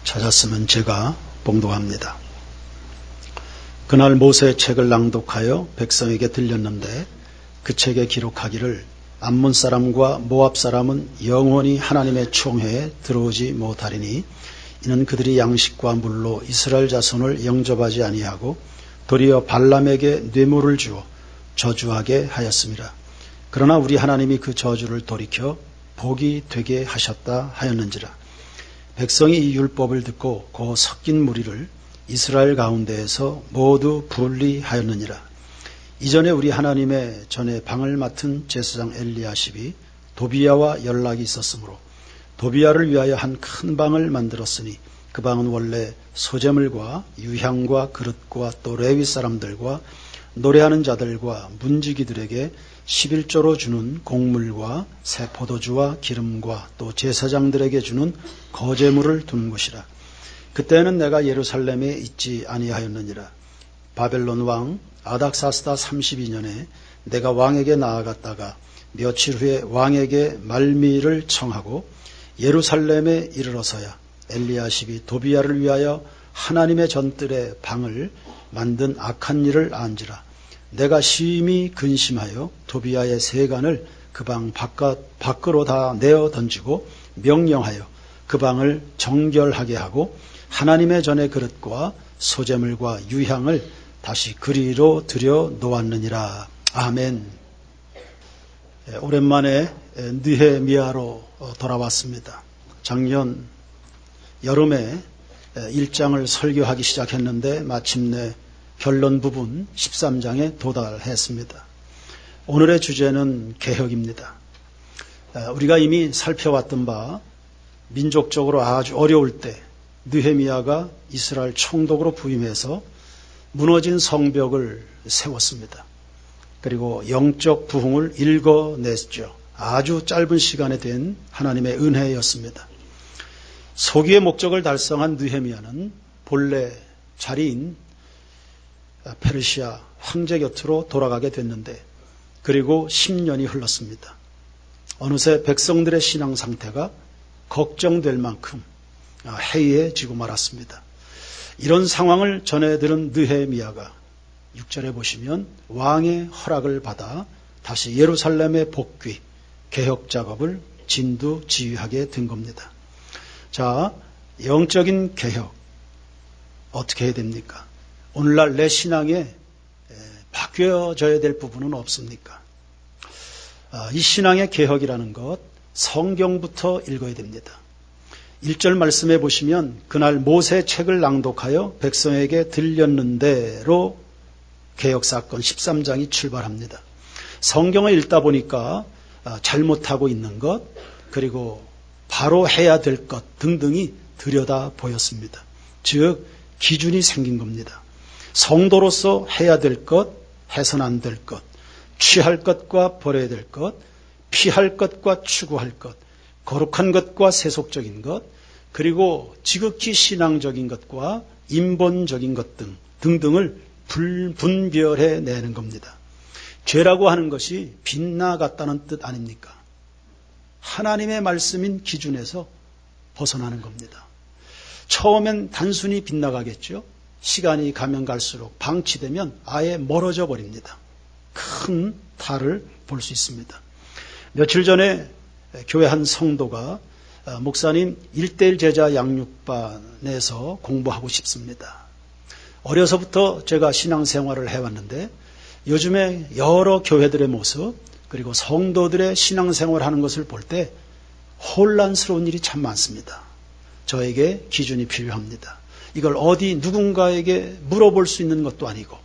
찾았으면 제가 봉독합니다. 그날 모세의 책을 낭독하여 백성에게 들렸는데 그 책에 기록하기를 암몬 사람과 모압 사람은 영원히 하나님의 총회에 들어오지 못하리니 이는 그들이 양식과 물로 이스라엘 자손을 영접하지 아니하고 도리어 발람에게 뇌물을 주어 저주하게 하였음이라. 그러나 우리 하나님이 그 저주를 돌이켜 복이 되게 하셨다 하였는지라. 백성이 이 율법을 듣고 그 섞인 무리를 이스라엘 가운데에서 모두 분리하였느니라. 이전에 우리 하나님의 전에 방을 맡은 제사장 엘리야십이 도비야와 연락이 있었으므로 도비야를 위하여 한 큰 방을 만들었으니 그 방은 원래 소재물과 유향과 그릇과 또 레위 사람들과 노래하는 자들과 문지기들에게 11조로 주는 곡물과 새 포도주와 기름과 또 제사장들에게 주는 거제물을 두는 곳이라. 그때는 내가 예루살렘에 있지 아니하였느니라. 바벨론 왕 아닥사스다 32년에 내가 왕에게 나아갔다가 며칠 후에 왕에게 말미를 청하고 예루살렘에 이르러서야 엘리야십이 도비야를 위하여 하나님의 전뜰의 방을 만든 악한 일을 안지라. 내가 심히 근심하여 도비야의 세간을 그 방 밖으로 다 내어 던지고 명령하여 그 방을 정결하게 하고 하나님의 전의 그릇과 소재물과 유향을 다시 그리로 들여 놓았느니라. 아멘. 오랜만에 느헤미야로 돌아왔습니다. 작년 여름에 1장을 설교하기 시작했는데 마침내 결론 부분 13장에 도달했습니다. 오늘의 주제는 개혁입니다. 우리가 이미 살펴왔던 바 민족적으로 아주 어려울 때 느헤미야가 이스라엘 총독으로 부임해서 무너진 성벽을 세웠습니다. 그리고 영적 부흥을 일궈냈죠. 아주 짧은 시간에 된 하나님의 은혜였습니다. 소기의 목적을 달성한 느헤미야는 본래 자리인 페르시아 황제 곁으로 돌아가게 됐는데 그리고 10년이 흘렀습니다. 어느새 백성들의 신앙 상태가 걱정될 만큼 해이해지고 말았습니다. 이런 상황을 전해 들은 느헤미야가 6절에 보시면 왕의 허락을 받아 다시 예루살렘의 복귀, 개혁 작업을 진두지휘하게 된 겁니다. 자, 영적인 개혁 어떻게 해야 됩니까? 오늘날 내 신앙에 바뀌어져야 될 부분은 없습니까? 이 신앙의 개혁이라는 것 성경부터 읽어야 됩니다. 1절 말씀해 보시면 그날 모세 책을 낭독하여 백성에게 들렸는데로 개혁사건 13장이 출발합니다. 성경을 읽다 보니까 잘못하고 있는 것 그리고 바로 해야 될 것 등등이 들여다 보였습니다. 즉 기준이 생긴 겁니다. 성도로서 해야 될 것, 해서는 안 될 것, 취할 것과 버려야 될 것, 피할 것과 추구할 것, 거룩한 것과 세속적인 것, 그리고 지극히 신앙적인 것과 인본적인 것 등등을 분별해 내는 겁니다. 죄라고 하는 것이 빗나갔다는 뜻 아닙니까? 하나님의 말씀인 기준에서 벗어나는 겁니다. 처음엔 단순히 빗나가겠죠. 시간이 가면 갈수록 방치되면 아예 멀어져 버립니다. 큰 탈을 볼 수 있습니다. 며칠 전에 교회 한 성도가 목사님 1:1 제자 양육반에서 공부하고 싶습니다. 어려서부터 제가 신앙생활을 해왔는데 요즘에 여러 교회들의 모습 그리고 성도들의 신앙생활하는 것을 볼 때 혼란스러운 일이 참 많습니다. 저에게 기준이 필요합니다. 이걸 어디 누군가에게 물어볼 수 있는 것도 아니고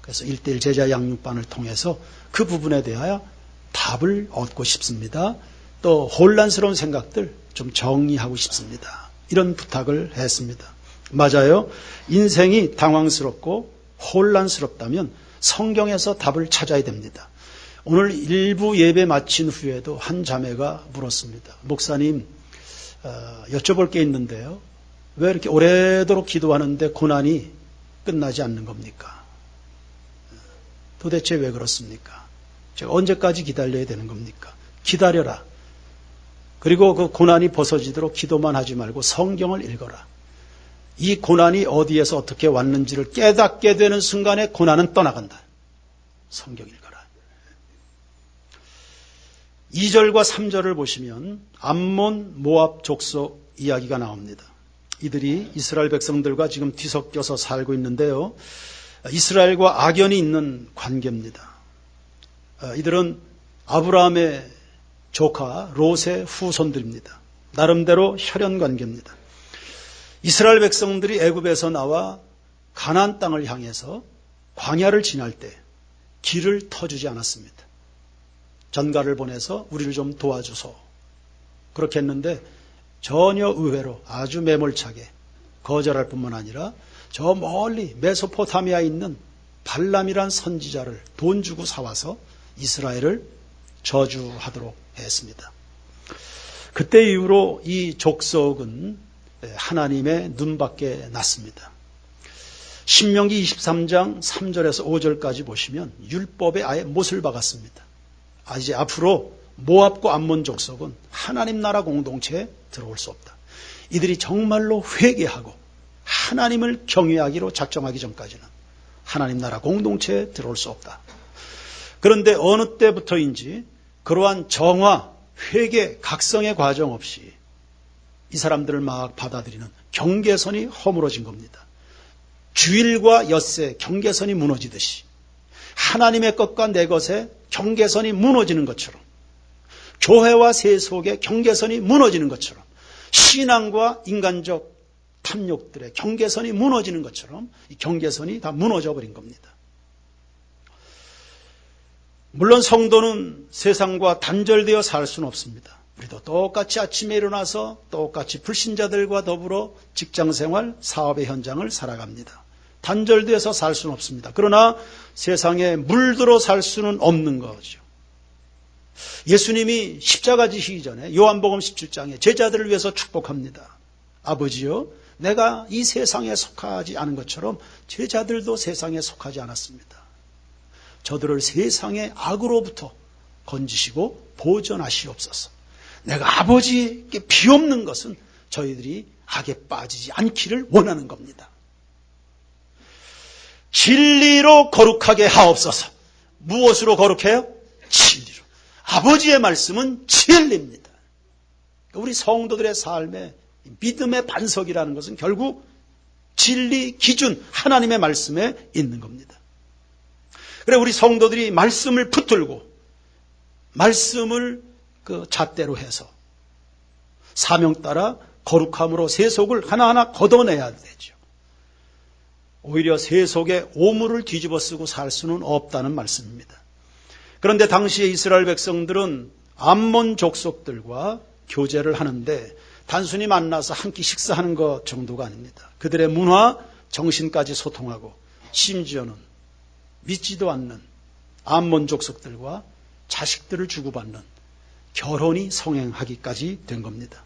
그래서 1:1 제자 양육반을 통해서 그 부분에 대하여 답을 얻고 싶습니다. 또 혼란스러운 생각들 좀 정리하고 싶습니다. 이런 부탁을 했습니다. 맞아요. 인생이 당황스럽고 혼란스럽다면 성경에서 답을 찾아야 됩니다. 오늘 일부 예배 마친 후에도 한 자매가 물었습니다. 목사님, 여쭤볼 게 있는데요. 왜 이렇게 오래도록 기도하는데 고난이 끝나지 않는 겁니까? 도대체 왜 그렇습니까? 제가 언제까지 기다려야 되는 겁니까? 기다려라. 그리고 그 고난이 벗어지도록 기도만 하지 말고 성경을 읽어라. 이 고난이 어디에서 어떻게 왔는지를 깨닫게 되는 순간에 고난은 떠나간다. 성경 읽어라. 2절과 3절을 보시면 암몬, 모압 족속 이야기가 나옵니다. 이들이 이스라엘 백성들과 지금 뒤섞여서 살고 있는데요. 이스라엘과 악연이 있는 관계입니다. 이들은 아브라함의 조카 롯의 후손들입니다. 나름대로 혈연 관계입니다. 이스라엘 백성들이 애굽에서 나와 가나안 땅을 향해서 광야를 지날 때 길을 터주지 않았습니다. 전가를 보내서 우리를 좀 도와주소. 그렇게 했는데 전혀 의외로 아주 매몰차게 거절할 뿐만 아니라 저 멀리 메소포타미아에 있는 발람이란 선지자를 돈 주고 사와서 이스라엘을 저주하도록 했습니다. 그때 이후로 이 족속은 하나님의 눈밖에 났습니다. 신명기 23장 3절에서 5절까지 보시면 율법에 아예 못을 박았습니다. 이제 앞으로 모압과 암몬 족속은 하나님 나라 공동체에 들어올 수 없다. 이들이 정말로 회개하고 하나님을 경외하기로 작정하기 전까지는 하나님 나라 공동체에 들어올 수 없다. 그런데 어느 때부터인지 그러한 정화, 회개, 각성의 과정 없이 이 사람들을 막 받아들이는 경계선이 허물어진 겁니다. 주일과 엿새 경계선이 무너지듯이 하나님의 것과 내 것의 경계선이 무너지는 것처럼 교회와 세속의 경계선이 무너지는 것처럼 신앙과 인간적 탐욕들의 경계선이 무너지는 것처럼 이 경계선이 다 무너져 버린 겁니다. 물론 성도는 세상과 단절되어 살 수는 없습니다. 우리도 똑같이 아침에 일어나서 똑같이 불신자들과 더불어 직장생활, 사업의 현장을 살아갑니다. 단절되어서 살 수는 없습니다. 그러나 세상에 물들어 살 수는 없는 거죠. 예수님이 십자가 지시기 전에 요한복음 17장에 제자들을 위해서 축복합니다. 아버지요, 내가 이 세상에 속하지 않은 것처럼 제자들도 세상에 속하지 않았습니다. 저들을 세상의 악으로부터 건지시고 보존하시옵소서. 내가 아버지께 비옵는 것은 저희들이 악에 빠지지 않기를 원하는 겁니다. 진리로 거룩하게 하옵소서. 무엇으로 거룩해요? 진리로. 아버지의 말씀은 진리입니다. 우리 성도들의 삶에 믿음의 반석이라는 것은 결국 진리 기준 하나님의 말씀에 있는 겁니다. 그래 우리 성도들이 말씀을 붙들고 말씀을 그 잣대로 해서 사명 따라 거룩함으로 세속을 하나하나 걷어내야 되죠. 오히려 세속의 오물을 뒤집어 쓰고 살 수는 없다는 말씀입니다. 그런데 당시에 이스라엘 백성들은 암몬 족속들과 교제를 하는데 단순히 만나서 한 끼 식사하는 것 정도가 아닙니다. 그들의 문화, 정신까지 소통하고 심지어는 믿지도 않는 암몬 족속들과 자식들을 주고받는 결혼이 성행하기까지 된 겁니다.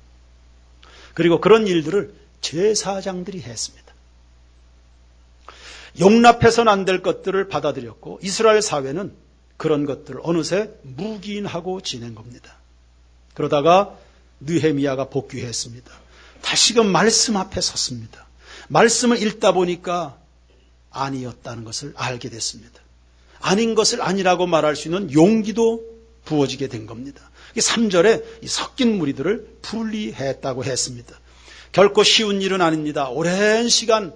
그리고 그런 일들을 제사장들이 했습니다. 용납해서는 안 될 것들을 받아들였고 이스라엘 사회는 그런 것들을 어느새 묵인하고 지낸 겁니다. 그러다가 느헤미야가 복귀했습니다. 다시금 말씀 앞에 섰습니다. 말씀을 읽다 보니까 아니었다는 것을 알게 됐습니다. 아닌 것을 아니라고 말할 수 있는 용기도 부어지게 된 겁니다. 3절에 섞인 무리들을 분리했다고 했습니다. 결코 쉬운 일은 아닙니다. 오랜 시간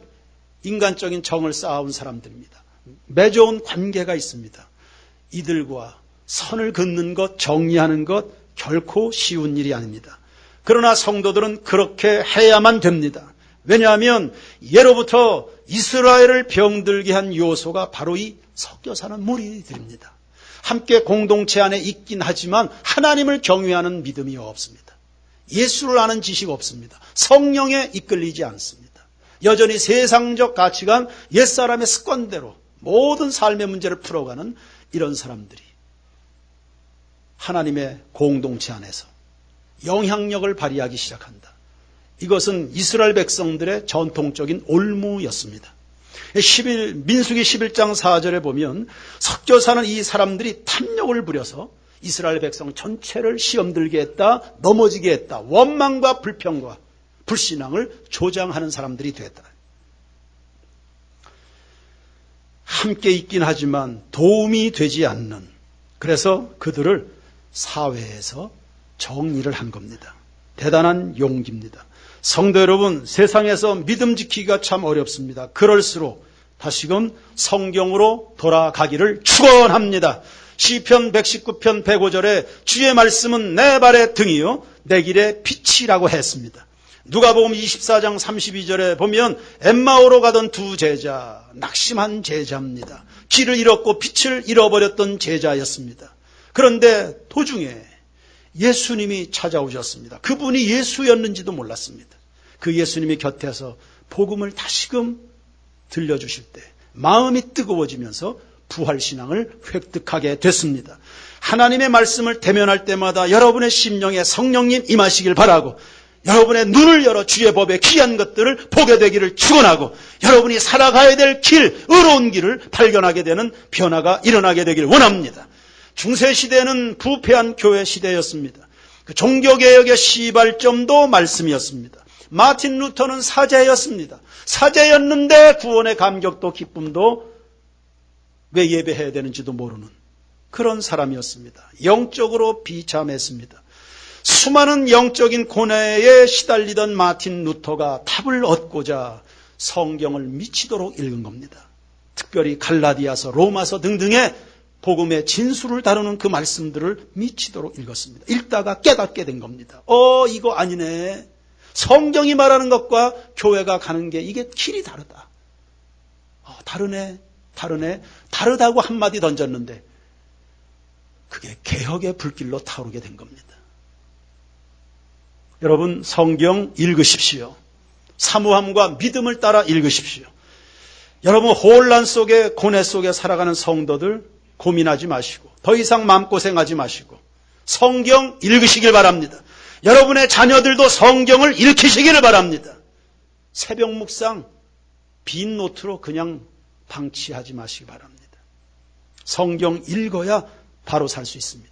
인간적인 정을 쌓아온 사람들입니다. 맺어온 관계가 있습니다. 이들과 선을 긋는 것, 정리하는 것 결코 쉬운 일이 아닙니다. 그러나 성도들은 그렇게 해야만 됩니다. 왜냐하면 예로부터 이스라엘을 병들게 한 요소가 바로 이 섞여 사는 무리들입니다. 함께 공동체 안에 있긴 하지만 하나님을 경외하는 믿음이 없습니다. 예수를 아는 지식 없습니다. 성령에 이끌리지 않습니다. 여전히 세상적 가치관, 옛사람의 습관대로 모든 삶의 문제를 풀어가는 이런 사람들이 하나님의 공동체 안에서 영향력을 발휘하기 시작한다. 이것은 이스라엘 백성들의 전통적인 올무였습니다. 민수기 11장 4절에 보면 섞여 사는 이 사람들이 탐욕을 부려서 이스라엘 백성 전체를 시험 들게 했다, 넘어지게 했다. 원망과 불평과 불신앙을 조장하는 사람들이 됐다. 함께 있긴 하지만 도움이 되지 않는, 그래서 그들을 사회에서 정리를 한 겁니다. 대단한 용기입니다. 성도 여러분, 세상에서 믿음 지키기가 참 어렵습니다. 그럴수록 다시금 성경으로 돌아가기를 축원합니다. 시편 119편 105절에 주의 말씀은 내 발의 등이요 내 길의 빛이라고 했습니다. 누가복음 24장 32절에 보면 엠마오로 가던 두 제자, 낙심한 제자입니다. 길을 잃었고 빛을 잃어버렸던 제자였습니다. 그런데 도중에 예수님이 찾아오셨습니다. 그분이 예수였는지도 몰랐습니다. 그 예수님이 곁에서 복음을 다시금 들려주실 때 마음이 뜨거워지면서 부활신앙을 획득하게 됐습니다. 하나님의 말씀을 대면할 때마다 여러분의 심령에 성령님 임하시길 바라고, 여러분의 눈을 열어 주의 법의 귀한 것들을 보게 되기를 축원하고, 여러분이 살아가야 될 길, 의로운 길을 발견하게 되는 변화가 일어나게 되기를 원합니다. 중세시대는 부패한 교회 시대였습니다. 그 종교개혁의 시발점도 말씀이었습니다. 마틴 루터는 사제였습니다. 사제였는데 구원의 감격도 기쁨도 왜 예배해야 되는지도 모르는 그런 사람이었습니다. 영적으로 비참했습니다. 수많은 영적인 고뇌에 시달리던 마틴 루터가 답을 얻고자 성경을 미치도록 읽은 겁니다. 특별히 갈라디아서, 로마서 등등의 복음의 진수를 다루는 그 말씀들을 미치도록 읽었습니다. 읽다가 깨닫게 된 겁니다. 이거 아니네. 성경이 말하는 것과 교회가 가는 게 이게 길이 다르다. 다르네. 다르다고 한마디 던졌는데 그게 개혁의 불길로 타오르게 된 겁니다. 여러분, 성경 읽으십시오. 사모함과 믿음을 따라 읽으십시오. 여러분, 혼란 속에, 고뇌 속에 살아가는 성도들 고민하지 마시고, 더 이상 마음고생하지 마시고 성경 읽으시길 바랍니다. 여러분의 자녀들도 성경을 읽히시기를 바랍니다. 새벽 묵상 빈 노트로 그냥 방치하지 마시기 바랍니다. 성경 읽어야 바로 살 수 있습니다.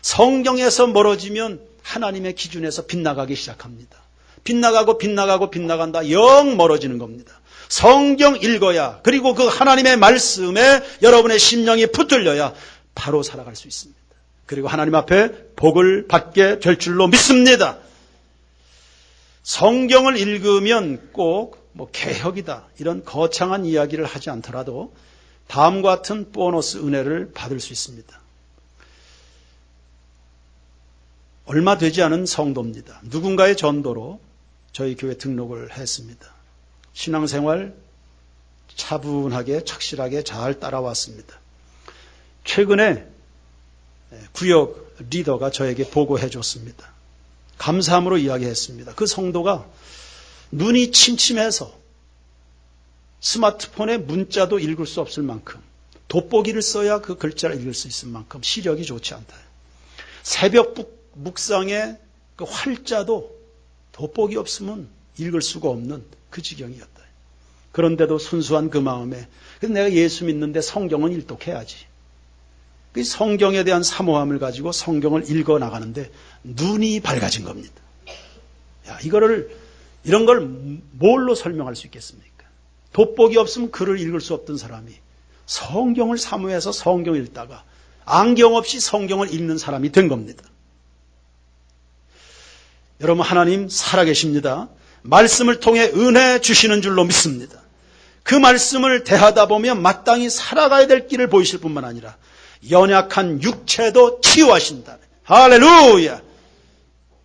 성경에서 멀어지면 하나님의 기준에서 빗나가기 시작합니다. 빗나간다. 영 멀어지는 겁니다. 성경 읽어야, 그리고 그 하나님의 말씀에 여러분의 심령이 붙들려야 바로 살아갈 수 있습니다. 그리고 하나님 앞에 복을 받게 될 줄로 믿습니다. 성경을 읽으면 꼭 개혁이다, 이런 거창한 이야기를 하지 않더라도 다음과 같은 보너스 은혜를 받을 수 있습니다. 얼마 되지 않은 성도입니다. 누군가의 전도로 저희 교회 등록을 했습니다. 신앙생활 차분하게 착실하게 잘 따라왔습니다. 최근에 구역 리더가 저에게 보고해 줬습니다. 감사함으로 이야기했습니다. 그 성도가 눈이 침침해서 스마트폰에 문자도 읽을 수 없을 만큼, 돋보기를 써야 그 글자를 읽을 수 있을 만큼 시력이 좋지 않다. 새벽 묵상에 그 활자도 돋보기 없으면 읽을 수가 없는 그 지경이었다. 그런데도 순수한 그 마음에, 내가 예수 믿는데 성경은 일독해야지. 그 성경에 대한 사모함을 가지고 성경을 읽어 나가는데 눈이 밝아진 겁니다. 이런 걸 뭘로 설명할 수 있겠습니까? 돋보기 없으면 글을 읽을 수 없던 사람이 성경을 사모해서 성경을 읽다가 안경 없이 성경을 읽는 사람이 된 겁니다. 여러분, 하나님 살아계십니다. 말씀을 통해 은혜 주시는 줄로 믿습니다. 그 말씀을 대하다 보면 마땅히 살아가야 될 길을 보이실 뿐만 아니라 연약한 육체도 치유하신다. 할렐루야!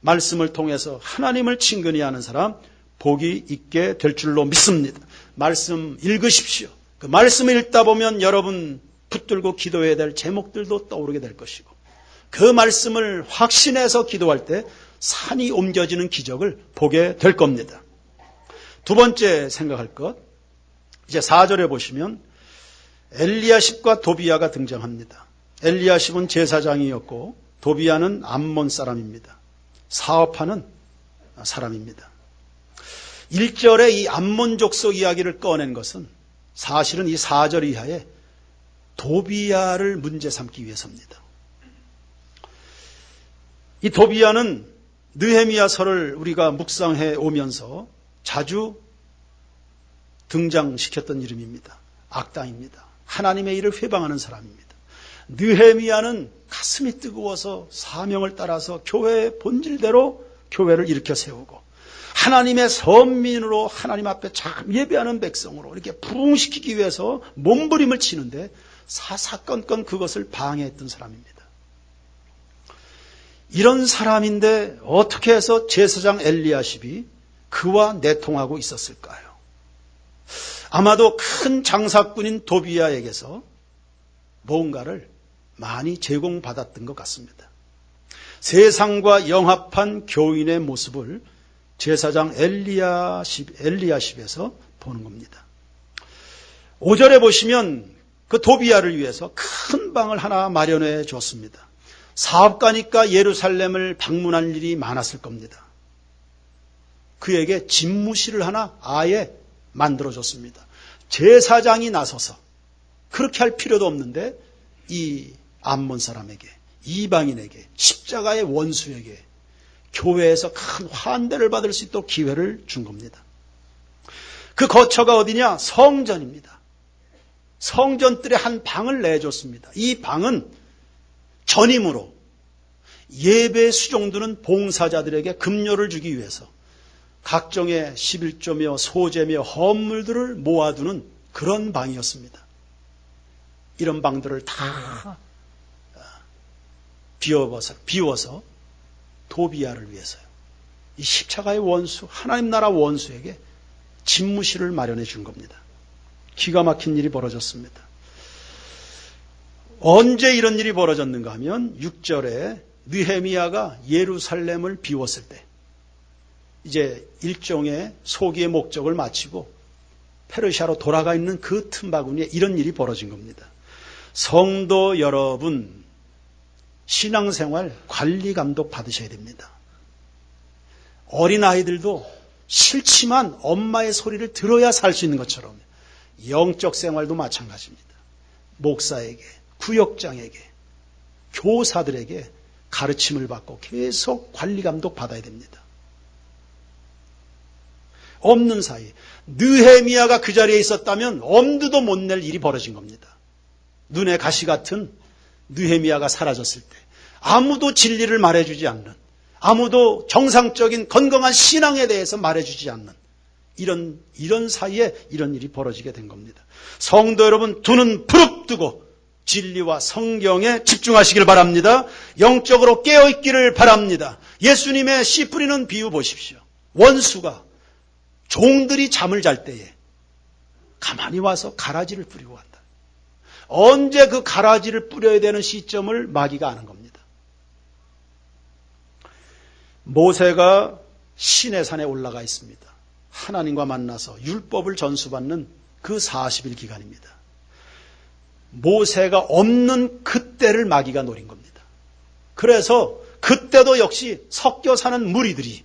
말씀을 통해서 하나님을 친근히 하는 사람 복이 있게 될 줄로 믿습니다. 말씀 읽으십시오. 그 말씀을 읽다 보면 여러분 붙들고 기도해야 될 제목들도 떠오르게 될 것이고, 그 말씀을 확신해서 기도할 때 산이 옮겨지는 기적을 보게 될 겁니다. 두 번째 생각할 것, 이제 4절에 보시면 엘리야십과 도비야가 등장합니다. 엘리야십은 제사장이었고 도비야는 암몬 사람입니다. 사업하는 사람입니다. 1절에 이 암몬 족속 이야기를 꺼낸 것은 사실은 이 4절 이하에 도비야를 문제 삼기 위해서입니다. 이 도비야는 느헤미야서를 우리가 묵상해 오면서 자주 등장시켰던 이름입니다. 악당입니다. 하나님의 일을 회방하는 사람입니다. 느헤미야는 가슴이 뜨거워서 사명을 따라서 교회의 본질대로 교회를 일으켜 세우고 하나님의 선민으로 하나님 앞에 참 예배하는 백성으로 이렇게 부흥시키기 위해서 몸부림을 치는데 사사건건 그것을 방해했던 사람입니다. 이런 사람인데 어떻게 해서 제사장 엘리야십이 그와 내통하고 있었을까요? 아마도 큰 장사꾼인 도비야에게서 뭔가를 많이 제공받았던 것 같습니다. 세상과 영합한 교인의 모습을 제사장 엘리야십에서 보는 겁니다. 5절에 보시면 그 도비야를 위해서 큰 방을 하나 마련해 줬습니다. 사업가니까 예루살렘을 방문할 일이 많았을 겁니다. 그에게 집무실을 하나 아예 만들어줬습니다. 제사장이 나서서 그렇게 할 필요도 없는데 이 암몬 사람에게, 이방인에게, 십자가의 원수에게 교회에서 큰 환대를 받을 수 있도록 기회를 준 겁니다. 그 거처가 어디냐? 성전입니다. 성전뜰에 한 방을 내줬습니다. 이 방은 전임으로 예배 수종드는 봉사자들에게 급료를 주기 위해서 각종의 11조며 소재며 헌물들을 모아두는 그런 방이었습니다. 이런 방들을 다 비워서 도비야를 위해서요. 이 십자가의 원수, 하나님 나라 원수에게 집무실을 마련해 준 겁니다. 기가 막힌 일이 벌어졌습니다. 언제 이런 일이 벌어졌는가 하면 6절에 느헤미야가 예루살렘을 비웠을 때 이제 일종의 소기의 목적을 마치고 페르시아로 돌아가 있는 그 틈바구니에 이런 일이 벌어진 겁니다. 성도 여러분, 신앙생활 관리 감독 받으셔야 됩니다. 어린아이들도 싫지만 엄마의 소리를 들어야 살 수 있는 것처럼 영적 생활도 마찬가지입니다. 목사에게, 구역장에게, 교사들에게 가르침을 받고 계속 관리 감독 받아야 됩니다. 없는 사이 느헤미야가 그 자리에 있었다면 엄두도 못 낼 일이 벌어진 겁니다. 눈에 가시 같은 느헤미야가 사라졌을 때 아무도 진리를 말해주지 않는, 아무도 정상적인 건강한 신앙에 대해서 말해주지 않는 이런 사이에 이런 일이 벌어지게 된 겁니다. 성도 여러분, 두 눈 부릅뜨고 진리와 성경에 집중하시길 바랍니다. 영적으로 깨어있기를 바랍니다. 예수님의 씨 뿌리는 비유 보십시오. 원수가 종들이 잠을 잘 때에 가만히 와서 가라지를 뿌리고 간다. 언제 그 가라지를 뿌려야 되는 시점을 마귀가 아는 겁니다. 모세가 시내산에 올라가 있습니다. 하나님과 만나서 율법을 전수받는 그 40일 기간입니다. 모세가 없는 그때를 마귀가 노린 겁니다. 그래서 그때도 역시 섞여 사는 무리들이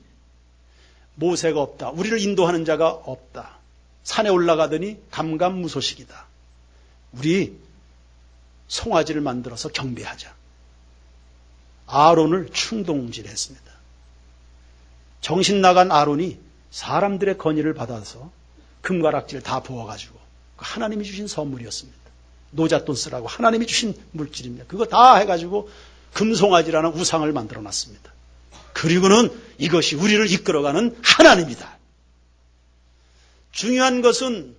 모세가 없다, 우리를 인도하는 자가 없다, 산에 올라가더니 감감무소식이다, 우리 송아지를 만들어서 경배하자, 아론을 충동질했습니다. 정신 나간 아론이 사람들의 건의를 받아서 금가락지를 다 부어가지고 하나님이 주신 선물이었습니다. 노잣돈 쓰라고 하나님이 주신 물질입니다. 그거 다 해가지고 금송아지라는 우상을 만들어놨습니다. 그리고는 이것이 우리를 이끌어가는 하나님이다. 중요한 것은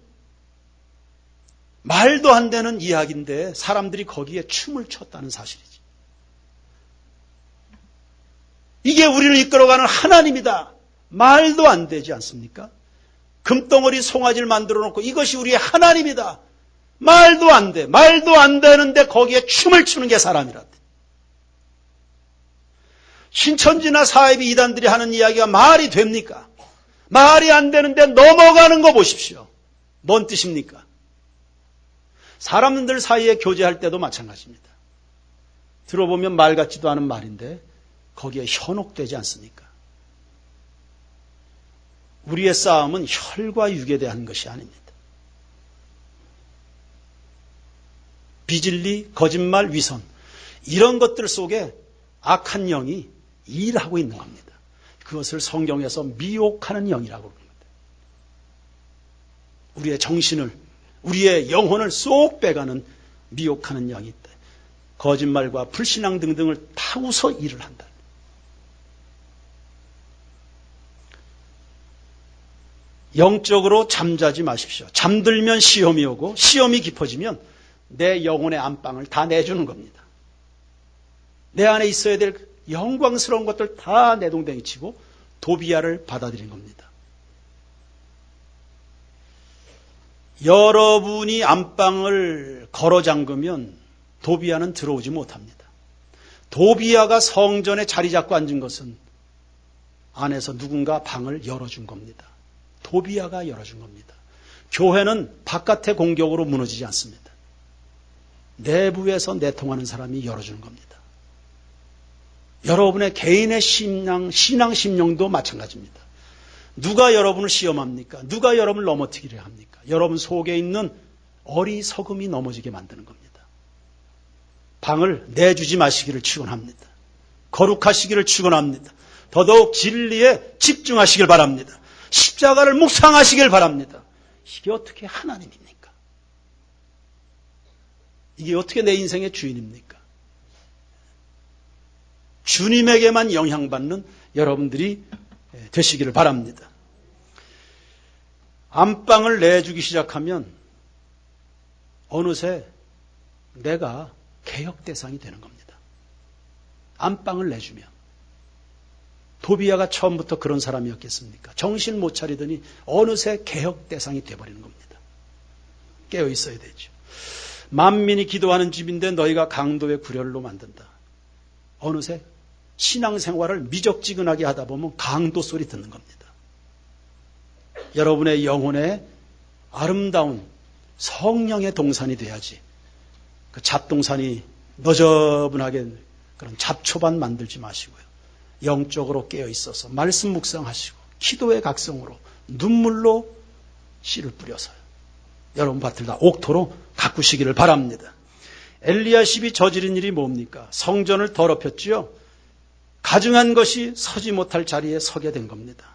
말도 안 되는 이야기인데 사람들이 거기에 춤을 췄다는 사실이지. 이게 우리를 이끌어가는 하나님이다. 말도 안 되지 않습니까? 금덩어리 송아지를 만들어 놓고 이것이 우리의 하나님이다. 말도 안 돼. 말도 안 되는데 거기에 춤을 추는 게 사람이라대. 신천지나 사이비 이단들이 하는 이야기가 말이 됩니까? 말이 안 되는데 넘어가는 거 보십시오. 뭔 뜻입니까? 사람들 사이에 교제할 때도 마찬가지입니다. 들어보면 말 같지도 않은 말인데 거기에 현혹되지 않습니까? 우리의 싸움은 혈과 육에 대한 것이 아닙니다. 비진리, 거짓말, 위선 이런 것들 속에 악한 영이 일하고 있는 겁니다. 그것을 성경에서 미혹하는 영이라고 합니다. 우리의 정신을, 우리의 영혼을 쏙 빼가는 미혹하는 영이 있다. 거짓말과 불신앙 등등을 타고서 일을 한다. 영적으로 잠자지 마십시오. 잠들면 시험이 오고 시험이 깊어지면 내 영혼의 안방을 다 내주는 겁니다. 내 안에 있어야 될 영광스러운 것들 다 내동댕이 치고 도비아를 받아들인 겁니다. 여러분이 안방을 걸어 잠그면 도비아는 들어오지 못합니다. 도비아가 성전에 자리 잡고 앉은 것은 안에서 누군가 방을 열어준 겁니다. 도비아가 열어준 겁니다. 교회는 바깥의 공격으로 무너지지 않습니다. 내부에서 내통하는 사람이 열어주는 겁니다. 여러분의 개인의 신앙 심령도 마찬가지입니다. 누가 여러분을 시험합니까? 누가 여러분을 넘어뜨리려 합니까? 여러분 속에 있는 어리석음이 넘어지게 만드는 겁니다. 방을 내주지 마시기를 축원합니다. 거룩하시기를 축원합니다. 더더욱 진리에 집중하시길 바랍니다. 십자가를 묵상하시길 바랍니다. 이게 어떻게 하나님입니까? 이게 어떻게 내 인생의 주인입니까? 주님에게만 영향받는 여러분들이 되시기를 바랍니다. 안방을 내주기 시작하면 어느새 내가 개혁 대상이 되는 겁니다. 안방을 내주면. 도비아가 처음부터 그런 사람이었겠습니까? 정신 못 차리더니 어느새 개혁 대상이 되어버리는 겁니다. 깨어 있어야 되죠. 만민이 기도하는 집인데 너희가 강도의 구렬로 만든다. 어느새 신앙생활을 미적지근하게 하다 보면 강도 소리 듣는 겁니다. 여러분의 영혼에 아름다운 성령의 동산이 돼야지. 그 잡동산이 너저분하게 그런 잡초반 만들지 마시고요. 영적으로 깨어 있어서 말씀 묵상하시고 기도의 각성으로 눈물로 씨를 뿌려서요. 여러분 밭을 다 옥토로 가꾸시기를 바랍니다. 엘리야십이 저지른 일이 뭡니까? 성전을 더럽혔지요. 가증한 것이 서지 못할 자리에 서게 된 겁니다.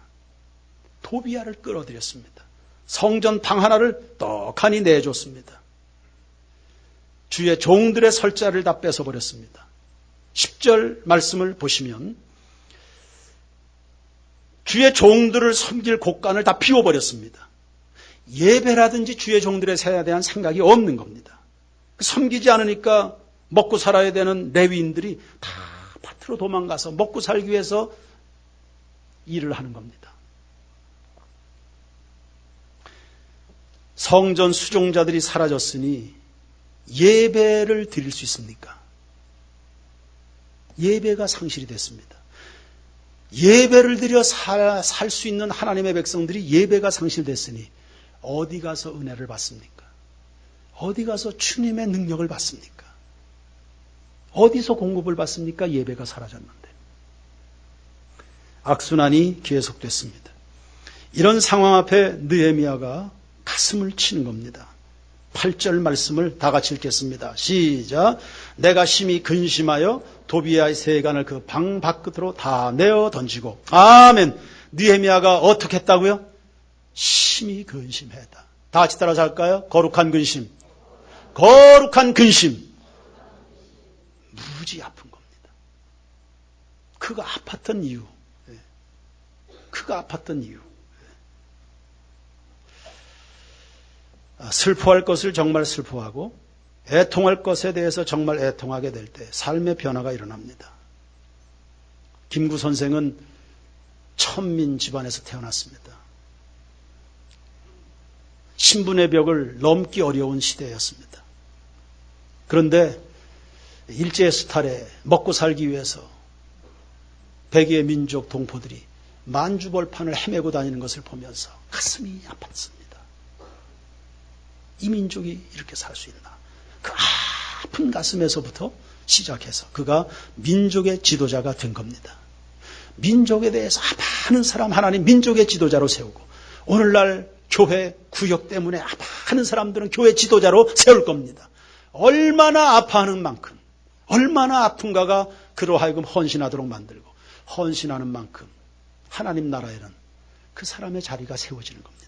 도비아를 끌어들였습니다. 성전 방 하나를 떡하니 내줬습니다. 주의 종들의 설자를 다 뺏어버렸습니다. 10절 말씀을 보시면 주의 종들을 섬길 곳간을 다 비워버렸습니다. 예배라든지 주의 종들의 세에 대한 생각이 없는 겁니다. 섬기지 않으니까 먹고 살아야 되는 레위인들이 다 밭으로 도망가서 먹고 살기 위해서 일을 하는 겁니다. 성전 수종자들이 사라졌으니 예배를 드릴 수 있습니까? 예배가 상실이 됐습니다. 예배를 드려 살 수 있는 하나님의 백성들이 예배가 상실됐으니 어디 가서 은혜를 받습니까? 어디 가서 주님의 능력을 받습니까? 어디서 공급을 받습니까? 예배가 사라졌는데. 악순환이 계속됐습니다. 이런 상황 앞에 느헤미야가 가슴을 치는 겁니다. 8절 말씀을 다 같이 읽겠습니다. 시작. 내가 심히 근심하여 도비아의 세간을 그 방 밖으로 다 내어 던지고. 아멘. 느헤미야가 어떻게 했다고요? 심히 근심했다. 다 같이 따라서 할까요? 거룩한 근심. 거룩한 근심. 무지 아픈 겁니다. 그가 아팠던 이유. 그가 아팠던 이유. 슬퍼할 것을 정말 슬퍼하고 애통할 것에 대해서 정말 애통하게 될 때 삶의 변화가 일어납니다. 김구 선생은 천민 집안에서 태어났습니다. 신분의 벽을 넘기 어려운 시대였습니다. 그런데 일제수탈에 먹고 살기 위해서 백의 민족 동포들이 만주벌판을 헤매고 다니는 것을 보면서 가슴이 아팠습니다. 이 민족이 이렇게 살 수 있나? 그 아픈 가슴에서부터 시작해서 그가 민족의 지도자가 된 겁니다. 민족에 대해서 아파하는 사람 하나님 민족의 지도자로 세우고 오늘날 교회 구역 때문에 아파하는 사람들은 교회 지도자로 세울 겁니다. 얼마나 아파하는 만큼 얼마나 아픈가가 그로 하여금 헌신하도록 만들고 헌신하는 만큼 하나님 나라에는 그 사람의 자리가 세워지는 겁니다.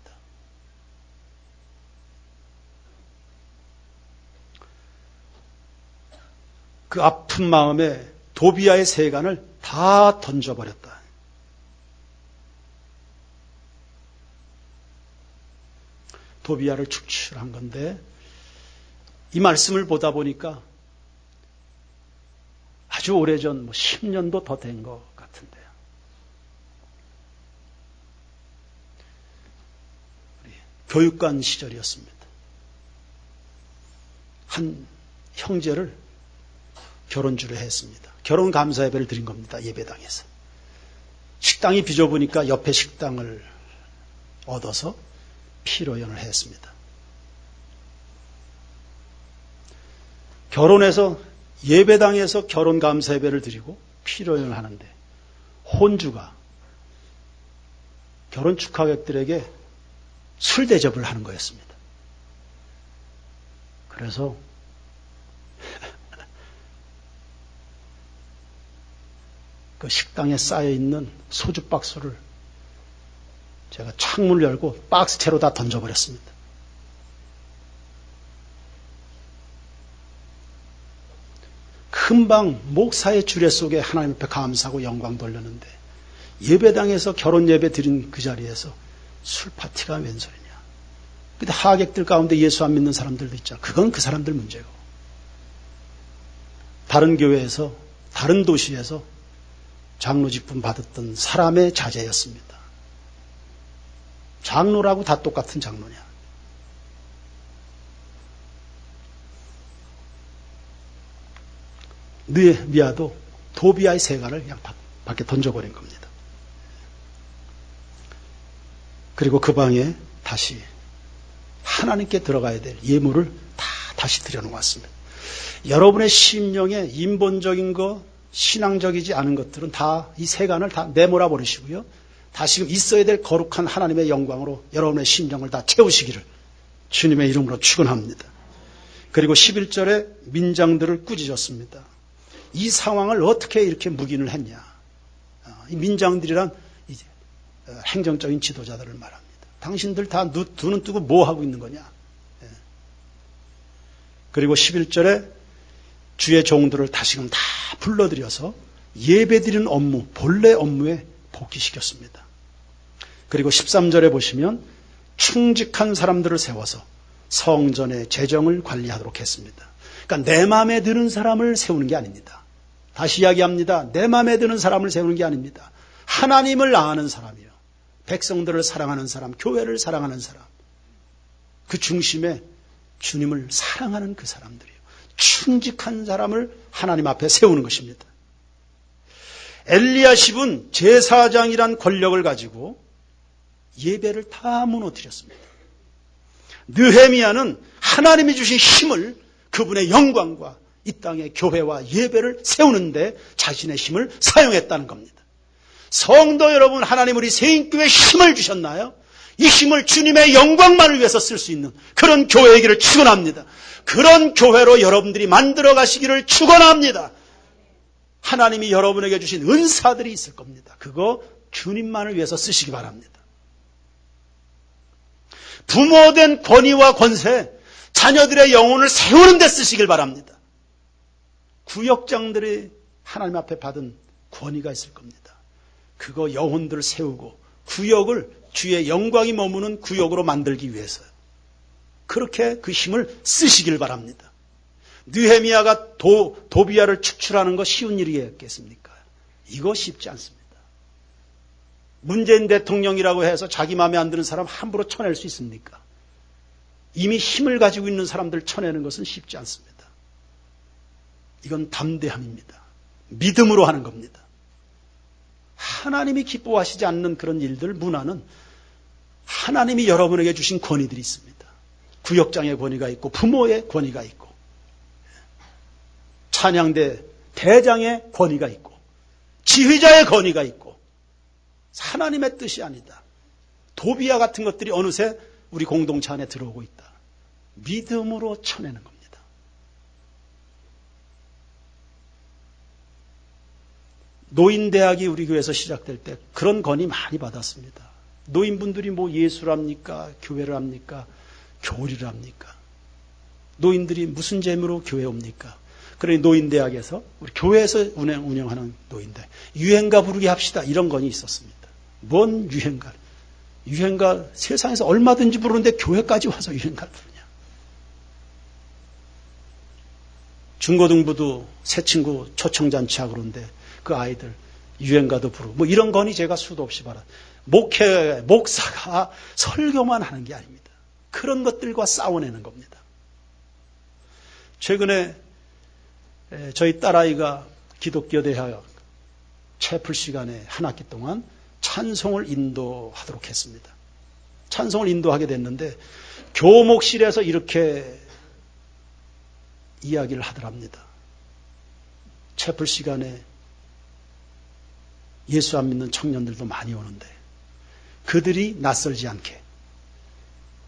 그 아픈 마음에 도비아의 세간을 다 던져버렸다. 도비아를 축출한 건데 이 말씀을 보다 보니까 아주 오래전 10년도 더 된 것 같은데요. 교육관 시절이었습니다. 한 형제를 결혼주례 했습니다. 결혼 감사 예배를 드린 겁니다. 예배당에서. 식당이 비좁으니까 옆에 식당을 얻어서 피로연을 했습니다. 결혼해서 예배당에서 결혼 감사 예배를 드리고 피로연을 하는데 혼주가 결혼 축하객들에게 술 대접을 하는 거였습니다. 그래서 그 식당에 쌓여있는 소주 박스를 제가 창문을 열고 박스채로 다 던져버렸습니다. 금방 목사의 주례 속에 하나님 앞에 감사하고 영광 돌렸는데 예배당에서 결혼 예배 드린 그 자리에서 술 파티가 웬 소리냐. 근데 하객들 가운데 예수 안 믿는 사람들도 있잖아. 그건 그 사람들 문제고. 다른 교회에서, 다른 도시에서 장로 직분 받았던 사람의 자제였습니다. 장로라고 다 똑같은 장로냐. 느헤미야도 도비아의 세간을 그냥 밖에 던져버린 겁니다. 그리고 그 방에 다시 하나님께 들어가야 될 예물을 다시 들여놓았습니다. 여러분의 심령에 인본적인 것, 신앙적이지 않은 것들은 다 이 세간을 다 내몰아 버리시고요. 다시금 있어야 될 거룩한 하나님의 영광으로 여러분의 심령을 다 채우시기를 주님의 이름으로 축원합니다. 그리고 11절에 민장들을 꾸짖었습니다. 이 상황을 어떻게 이렇게 묵인을 했냐. 이 민장들이란 이제 행정적인 지도자들을 말합니다. 당신들 다 두 눈 뜨고 뭐 하고 있는 거냐. 그리고 11절에 주의 종들을 다시금 다 불러들여서 예배드리는 업무, 본래 업무에 복귀시켰습니다. 그리고 13절에 보시면 충직한 사람들을 세워서 성전의 재정을 관리하도록 했습니다. 그러니까 내 마음에 드는 사람을 세우는 게 아닙니다. 다시 이야기합니다. 내 마음에 드는 사람을 세우는 게 아닙니다. 하나님을 아는 사람이요. 백성들을 사랑하는 사람, 교회를 사랑하는 사람. 그 중심에 주님을 사랑하는 그 사람들이요. 충직한 사람을 하나님 앞에 세우는 것입니다. 엘리야십은 제사장이란 권력을 가지고 예배를 다 무너뜨렸습니다. 느헤미야는 하나님이 주신 힘을 그분의 영광과 이 땅의 교회와 예배를 세우는데 자신의 힘을 사용했다는 겁니다. 성도 여러분, 하나님 우리 세인교회에 힘을 주셨나요? 이 힘을 주님의 영광만을 위해서 쓸 수 있는 그런 교회이기를 축원합니다. 그런 교회로 여러분들이 만들어 가시기를 축원합니다. 하나님이 여러분에게 주신 은사들이 있을 겁니다. 그거 주님만을 위해서 쓰시기 바랍니다. 부모된 권위와 권세, 자녀들의 영혼을 세우는 데 쓰시길 바랍니다. 구역장들이 하나님 앞에 받은 권위가 있을 겁니다. 그거 영혼들을 세우고 구역을 주의 영광이 머무는 구역으로 만들기 위해서요. 그렇게 그 힘을 쓰시길 바랍니다. 느헤미야가 도비아를 축출하는 거 쉬운 일이겠습니까? 이거 쉽지 않습니다. 문재인 대통령이라고 해서 자기 마음에 안 드는 사람 함부로 쳐낼 수 있습니까? 이미 힘을 가지고 있는 사람들 쳐내는 것은 쉽지 않습니다. 이건 담대함입니다. 믿음으로 하는 겁니다. 하나님이 기뻐하시지 않는 그런 일들, 문화는 하나님이 여러분에게 주신 권위들이 있습니다. 구역장의 권위가 있고 부모의 권위가 있고 찬양대 대장의 권위가 있고 지휘자의 권위가 있고 하나님의 뜻이 아니다. 도비아 같은 것들이 어느새 우리 공동체 안에 들어오고 있다. 믿음으로 쳐내는 겁니다. 노인대학이 우리 교회에서 시작될 때 그런 건의 많이 받았습니다. 노인분들이 뭐 예수를 합니까? 교회를 합니까? 교리를 합니까? 노인들이 무슨 재미로 교회에 옵니까? 그러니 노인대학에서 우리 교회에서 운영하는 노인대 유행가 부르게 합시다. 이런 건이 있었습니다. 뭔 유행가? 유행가 세상에서 얼마든지 부르는데 교회까지 와서 유행가를 부르냐. 중고등부도 새 친구 초청잔치하고 그러는데 그 아이들 유행가도 부르고 뭐 이런 건이 제가 수도 없이 받아. 목사가 설교만 하는 게 아닙니다. 그런 것들과 싸워내는 겁니다. 최근에 저희 딸아이가 기독교 대학 채플 시간에 한 학기 동안 찬송을 인도하도록 했습니다. 찬송을 인도하게 됐는데 교목실에서 이렇게 이야기를 하더랍니다. 채플 시간에 예수 안 믿는 청년들도 많이 오는데 그들이 낯설지 않게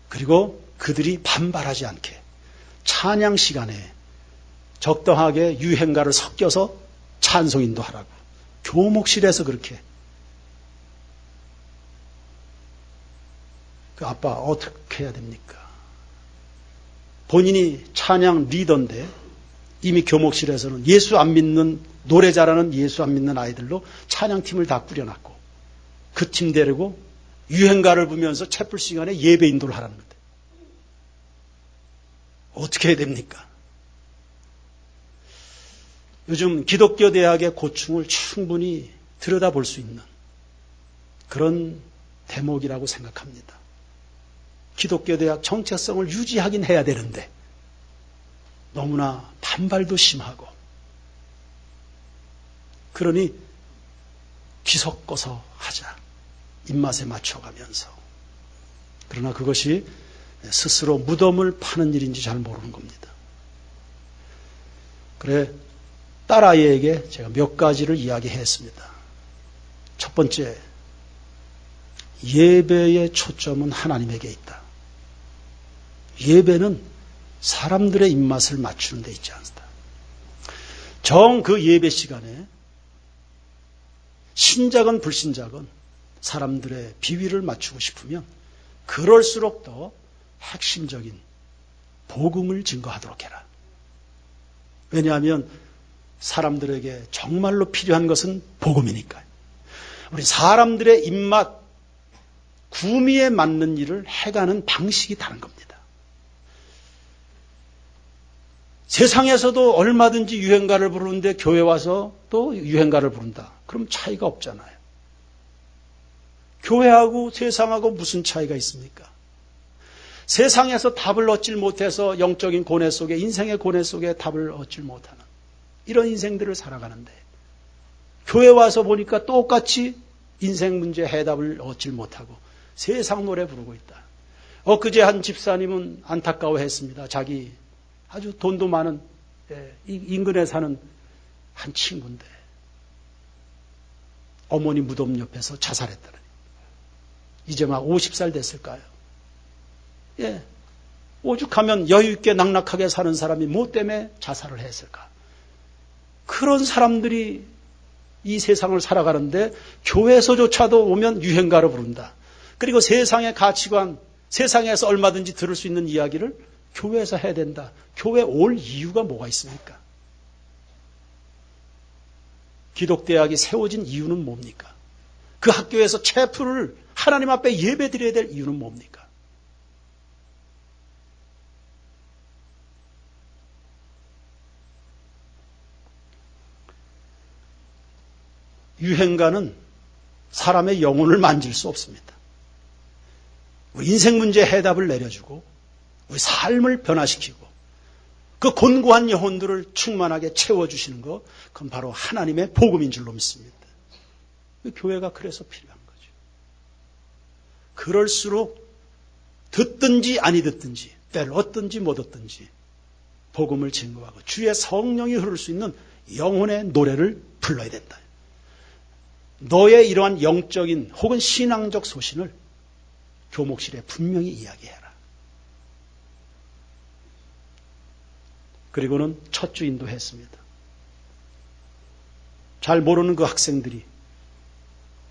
그리고 그들이 반발하지 않게 찬양 시간에 적당하게 유행가를 섞여서 찬송 인도하라고 교목실에서 그렇게. 그 아빠 어떻게 해야 됩니까? 본인이 찬양 리더인데 이미 교목실에서는 예수 안 믿는 노래 잘하는 예수 안 믿는 아이들로 찬양팀을 다 꾸려놨고 그 팀 데리고 유행가를 부르면서 채플 시간에 예배 인도를 하라는 건데 어떻게 해야 됩니까? 요즘 기독교 대학의 고충을 충분히 들여다볼 수 있는 그런 대목이라고 생각합니다. 기독교 대학 정체성을 유지하긴 해야 되는데 너무나 반발도 심하고 그러니 기섞어서 하자. 입맛에 맞춰가면서. 그러나 그것이 스스로 무덤을 파는 일인지 잘 모르는 겁니다. 그래 딸아이에게 제가 몇 가지를 이야기했습니다. 첫 번째, 예배의 초점은 하나님에게 있다. 예배는 사람들의 입맛을 맞추는 데 있지 않다. 정 그 예배 시간에 신자건 불신자건 사람들의 비위를 맞추고 싶으면 그럴수록 더 핵심적인 복음을 증거하도록 해라. 왜냐하면 사람들에게 정말로 필요한 것은 복음이니까요. 우리 사람들의 입맛, 구미에 맞는 일을 해가는 방식이 다른 겁니다. 세상에서도 얼마든지 유행가를 부르는데 교회 와서 또 유행가를 부른다. 그럼 차이가 없잖아요. 교회하고 세상하고 무슨 차이가 있습니까? 세상에서 답을 얻질 못해서 영적인 고뇌 속에 인생의 고뇌 속에 답을 얻질 못하는 이런 인생들을 살아가는데 교회 와서 보니까 똑같이 인생 문제 해답을 얻질 못하고 세상 노래 부르고 있다. 엊그제 한 집사님은 안타까워했습니다. 자기 아주 돈도 많은 인근에 사는 한 친구인데 어머니 무덤 옆에서 자살했다는. 이제 막 50살 됐을까요? 예, 오죽하면 여유있게 낙락하게 사는 사람이 뭐 때문에 자살을 했을까? 그런 사람들이 이 세상을 살아가는데 교회에서조차도 오면 유행가를 부른다. 그리고 세상의 가치관, 세상에서 얼마든지 들을 수 있는 이야기를 교회에서 해야 된다. 교회 올 이유가 뭐가 있습니까? 기독대학이 세워진 이유는 뭡니까? 그 학교에서 채플을 하나님 앞에 예배 드려야 될 이유는 뭡니까? 유행가는 사람의 영혼을 만질 수 없습니다. 우리 인생 문제에 해답을 내려주고 우리 삶을 변화시키고 그 곤고한 영혼들을 충만하게 채워주시는 것, 그건 바로 하나님의 복음인 줄로 믿습니다. 교회가 그래서 필요한 거죠. 그럴수록 듣든지 아니 듣든지 때를 얻든지 못 얻든지 복음을 증거하고 주의 성령이 흐를 수 있는 영혼의 노래를 불러야 된다. 너의 이러한 영적인 혹은 신앙적 소신을 교목실에 분명히 이야기해라. 그리고는 첫 주 인도했습니다. 잘 모르는 그 학생들이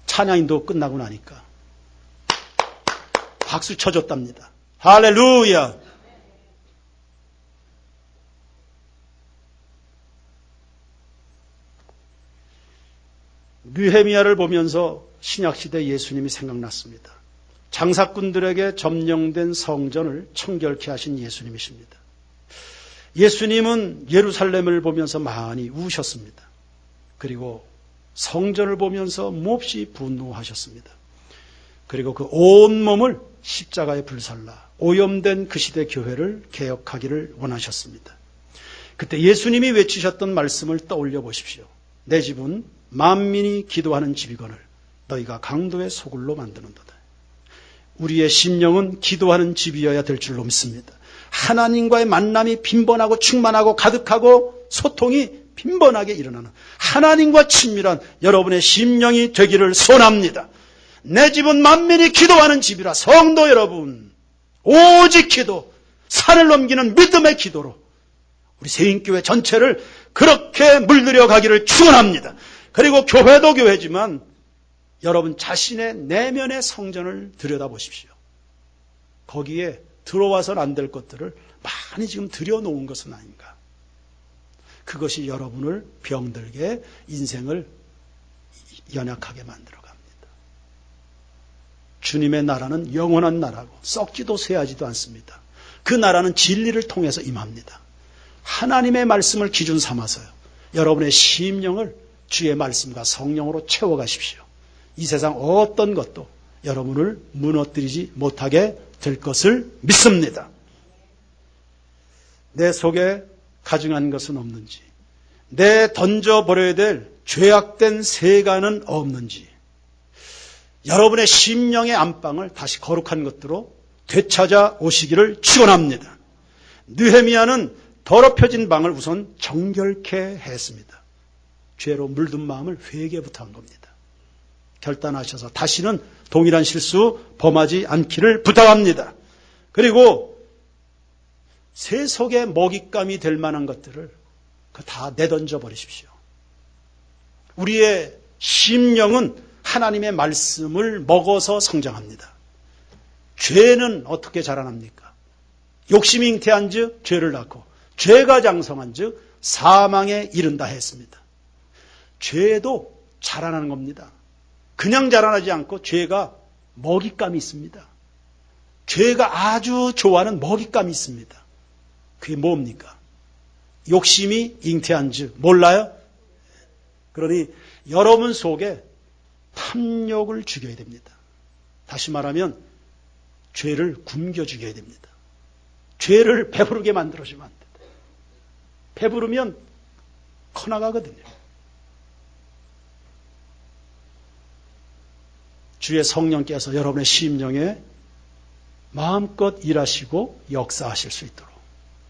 찬양인도 끝나고 나니까 박수 쳐줬답니다. 할렐루야! 느헤미야를 보면서 신약시대 예수님이 생각났습니다. 장사꾼들에게 점령된 성전을 청결케 하신 예수님이십니다. 예수님은 예루살렘을 보면서 많이 우셨습니다. 그리고 성전을 보면서 몹시 분노하셨습니다. 그리고 그 온몸을 십자가에 불살라 오염된 그 시대 교회를 개혁하기를 원하셨습니다. 그때 예수님이 외치셨던 말씀을 떠올려 보십시오. 내 집은 만민이 기도하는 집이거늘 너희가 강도의 소굴로 만드는도다. 우리의 심령은 기도하는 집이어야 될 줄로 믿습니다. 하나님과의 만남이 빈번하고 충만하고 가득하고 소통이 빈번하게 일어나는 하나님과 친밀한 여러분의 심령이 되기를 소원합니다. 내 집은 만민이 기도하는 집이라. 성도 여러분, 오직 기도, 산을 넘기는 믿음의 기도로 우리 세인교회 전체를 그렇게 물들여 가기를 축원합니다. 그리고 교회도 교회지만 여러분 자신의 내면의 성전을 들여다보십시오. 거기에 들어와서는 안 될 것들을 많이 지금 들여놓은 것은 아닌가. 그것이 여러분을 병들게 인생을 연약하게 만들어갑니다. 주님의 나라는 영원한 나라고 썩지도 쇠하지도 않습니다. 그 나라는 진리를 통해서 임합니다. 하나님의 말씀을 기준 삼아서요. 여러분의 심령을 주의 말씀과 성령으로 채워가십시오. 이 세상 어떤 것도 여러분을 무너뜨리지 못하게 될 것을 믿습니다. 내 속에 가증한 것은 없는지, 내 던져버려야 될 죄악된 세간은 없는지, 여러분의 심령의 안방을 다시 거룩한 것들로 되찾아 오시기를 축원합니다. 느헤미야는 더럽혀진 방을 우선 정결케 했습니다. 죄로 물든 마음을 회개부터 한 겁니다. 결단하셔서 다시는 동일한 실수 범하지 않기를 부탁합니다. 그리고 새 속에 먹잇감이 될 만한 것들을 다 내던져 버리십시오. 우리의 심령은 하나님의 말씀을 먹어서 성장합니다. 죄는 어떻게 자라납니까? 욕심이 잉태한 즉 죄를 낳고 죄가 장성한 즉 사망에 이른다 했습니다. 죄도 자라나는 겁니다. 그냥 자라나지 않고 죄가 먹잇감이 있습니다. 죄가 아주 좋아하는 먹잇감이 있습니다. 그게 뭡니까? 욕심이 잉태한 즉 몰라요? 그러니 여러분 속에 탐욕을 죽여야 됩니다. 다시 말하면 죄를 굶겨 죽여야 됩니다. 죄를 배부르게 만들어주면 안 됩니다. 배부르면 커나가거든요. 주의 성령께서 여러분의 심령에 마음껏 일하시고 역사하실 수 있도록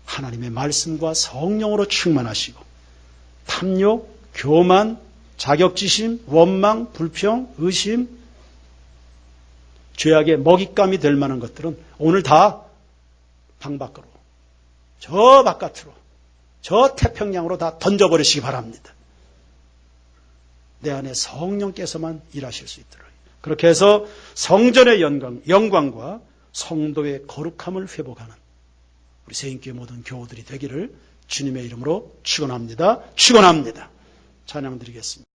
하나님의 말씀과 성령으로 충만하시고 탐욕, 교만, 자격지심, 원망, 불평, 의심, 죄악의 먹잇감이 될 만한 것들은 오늘 다 방 밖으로, 저 바깥으로, 저 태평양으로 다 던져버리시기 바랍니다. 내 안에 성령께서만 일하실 수 있도록. 그렇게 해서 성전의 영광과 성도의 거룩함을 회복하는 우리 세인교회 모든 교우들이 되기를 주님의 이름으로 축원합니다. 축원합니다. 찬양 드리겠습니다.